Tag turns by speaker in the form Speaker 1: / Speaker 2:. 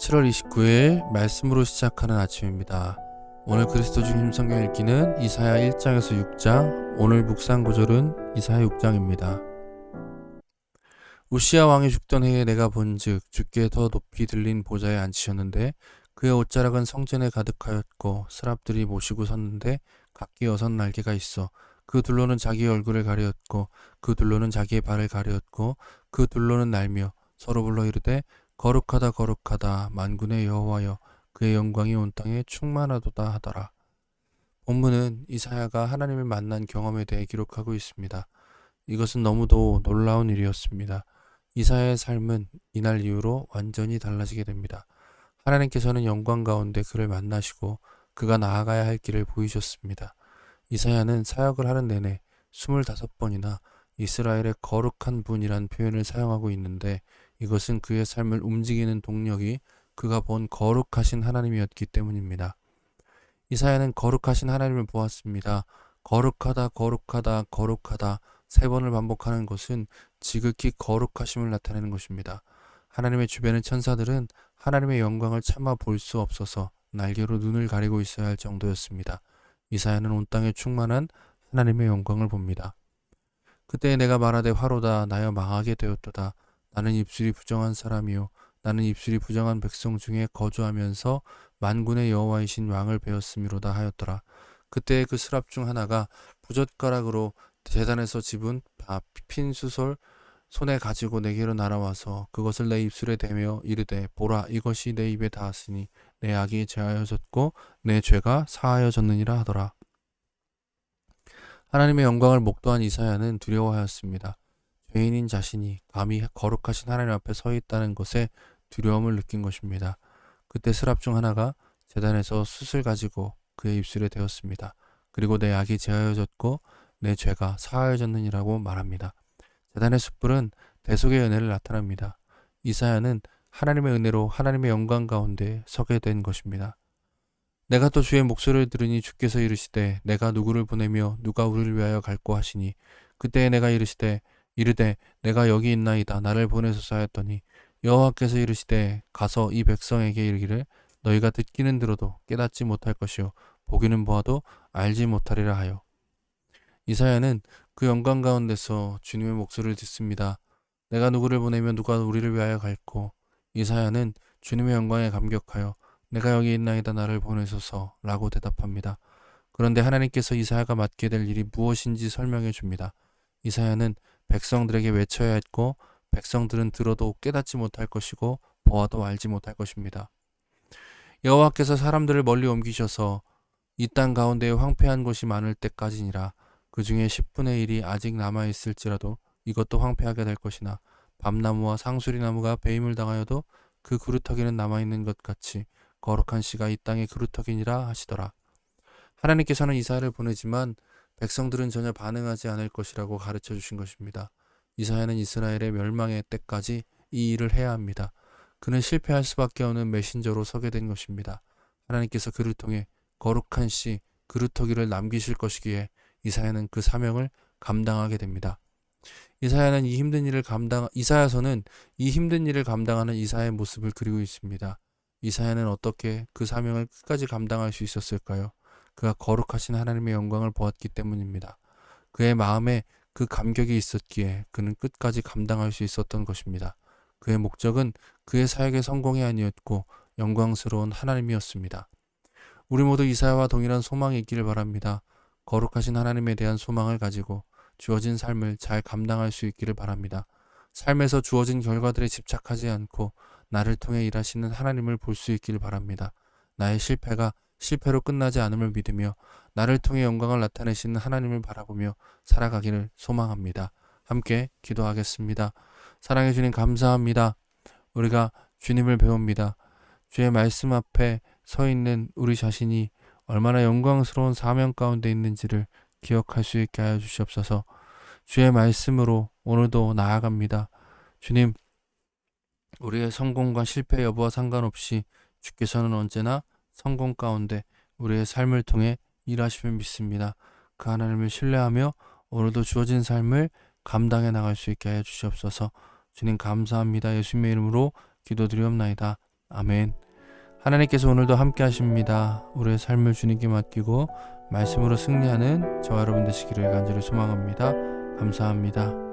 Speaker 1: 7월 29일 말씀으로 시작하는 아침입니다. 오늘 그리스도 주님 성경 읽기는 이사야 1장에서 6장, 오늘 묵상 구절은 이사야 6장입니다. 우시야 왕이 죽던 해에 내가 본즉 주께 더 높이 들린 보좌에 앉으셨는데 그의 옷자락은 성전에 가득하였고 스랍들이 모시고 섰는데 각기 6 날개가 있어 그 둘로는 자기의 얼굴을 가리었고 그 둘로는 자기의 발을 가리었고 그 둘로는 날며 서로 불러 이르되 거룩하다 거룩하다 만군의 여호와여 그의 영광이 온 땅에 충만하도다 하더라. 본문은 이사야가 하나님을 만난 경험에 대해 기록하고 있습니다. 이것은 너무도 놀라운 일이었습니다. 이사야의 삶은 이날 이후로 완전히 달라지게 됩니다. 하나님께서는 영광 가운데 그를 만나시고 그가 나아가야 할 길을 보이셨습니다. 이사야는 사역을 하는 내내 25번이나 이스라엘의 거룩한 분이란 표현을 사용하고 있는데 이것은 그의 삶을 움직이는 동력이 그가 본 거룩하신 하나님이었기 때문입니다. 이사야는 거룩하신 하나님을 보았습니다. 거룩하다 거룩하다 거룩하다 3번을 반복하는 것은 지극히 거룩하심을 나타내는 것입니다. 하나님의 주변의 천사들은 하나님의 영광을 차마 볼 수 없어서 날개로 눈을 가리고 있어야 할 정도였습니다. 이사야는 온 땅에 충만한 하나님의 영광을 봅니다. 그때 내가 말하되 화로다 나여 망하게 되었도다. 나는 입술이 부정한 사람이요 나는 입술이 부정한 백성 중에 거주하면서 만군의 여호와이신 왕을 배웠음이로다 하였더라. 그때 그 스랍 중 하나가 부젓가락으로 제단에서 집은 핀 수솔 손에 가지고 내게로 날아와서 그것을 내 입술에 대며 이르되 보라 이것이 내 입에 닿았으니 내 악이 제하여졌고 내 죄가 사하여졌느니라 하더라. 하나님의 영광을 목도한 이사야는 두려워하였습니다. 죄인인 자신이 감히 거룩하신 하나님 앞에 서 있다는 것에 두려움을 느낀 것입니다. 그때 스랍 중 하나가 제단에서 숯을 가지고 그의 입술에 대었습니다. 그리고 내 악이 제하여졌고 내 죄가 사하여졌느니라고 말합니다. 제단의 숯불은 대속의 은혜를 나타납니다. 이사야는 하나님의 은혜로 하나님의 영광 가운데 서게 된 것입니다. 내가 또 주의 목소리를 들으니 주께서 이르시되 내가 누구를 보내며 누가 우리를 위하여 갈꼬 하시니 그때에 내가 이르되 내가 여기 있나이다 나를 보내소서 하였더니 여호와께서 이르시되 가서 이 백성에게 이르기를 너희가 듣기는 들어도 깨닫지 못할 것이요 보기는 보아도 알지 못하리라 하여. 이사야는 그 영광 가운데서 주님의 목소리를 듣습니다. 내가 누구를 보내며 누가 우리를 위하여 갈꼬. 이사야는 주님의 영광에 감격하여 내가 여기 있나이다 나를 보내소서 라고 대답합니다. 그런데 하나님께서 이사야가 맡게 될 일이 무엇인지 설명해 줍니다. 이사야는 백성들에게 외쳐야 했고 백성들은 들어도 깨닫지 못할 것이고 보아도 알지 못할 것입니다. 여호와께서 사람들을 멀리 옮기셔서 이 땅 가운데에 황폐한 곳이 많을 때까지니라. 그 중에 10분의 1이 아직 남아있을지라도 이것도 황폐하게 될 것이나 밤나무와 상수리나무가 배임을 당하여도 그 그루터기는 남아있는 것 같이 거룩한 씨가 이 땅의 그루터기니라 하시더라. 하나님께서는 이사야를 보내지만 백성들은 전혀 반응하지 않을 것이라고 가르쳐 주신 것입니다. 이사야는 이스라엘의 멸망의 때까지 이 일을 해야 합니다. 그는 실패할 수밖에 없는 메신저로 서게 된 것입니다. 하나님께서 그를 통해 거룩한 씨 그루터기를 남기실 것이기에 이사야는 그 사명을 감당하게 됩니다. 이사야서는 이 힘든 일을 감당하는 이사야의 모습을 그리고 있습니다. 이사야는 어떻게 그 사명을 끝까지 감당할 수 있었을까요? 그가 거룩하신 하나님의 영광을 보았기 때문입니다. 그의 마음에 그 감격이 있었기에 그는 끝까지 감당할 수 있었던 것입니다. 그의 목적은 그의 사역의 성공이 아니었고 영광스러운 하나님이었습니다. 우리 모두 이사야와 동일한 소망이 있기를 바랍니다. 거룩하신 하나님에 대한 소망을 가지고 주어진 삶을 잘 감당할 수 있기를 바랍니다. 삶에서 주어진 결과들에 집착하지 않고 나를 통해 일하시는 하나님을 볼 수 있기를 바랍니다. 나의 실패가 실패로 끝나지 않음을 믿으며 나를 통해 영광을 나타내시는 하나님을 바라보며 살아가기를 소망합니다. 함께 기도하겠습니다. 사랑해 주님 감사합니다. 우리가 주님을 배웁니다. 주의 말씀 앞에 서 있는 우리 자신이 얼마나 영광스러운 사명 가운데 있는지를 기억할 수 있게 하여 주시옵소서. 주의 말씀으로 오늘도 나아갑니다. 주님, 우리의 성공과 실패 여부와 상관없이 주께서는 언제나 성공 가운데 우리의 삶을 통해 일하심을 믿습니다. 그 하나님을 신뢰하며 오늘도 주어진 삶을 감당해 나갈 수 있게 하여 주시옵소서. 주님 감사합니다. 예수님의 이름으로 기도드리옵나이다. 아멘. 하나님께서 오늘도 함께 하십니다. 우리의 삶을 주님께 맡기고 말씀으로 승리하는 저와 여러분 되시기를 간절히 소망합니다. 감사합니다.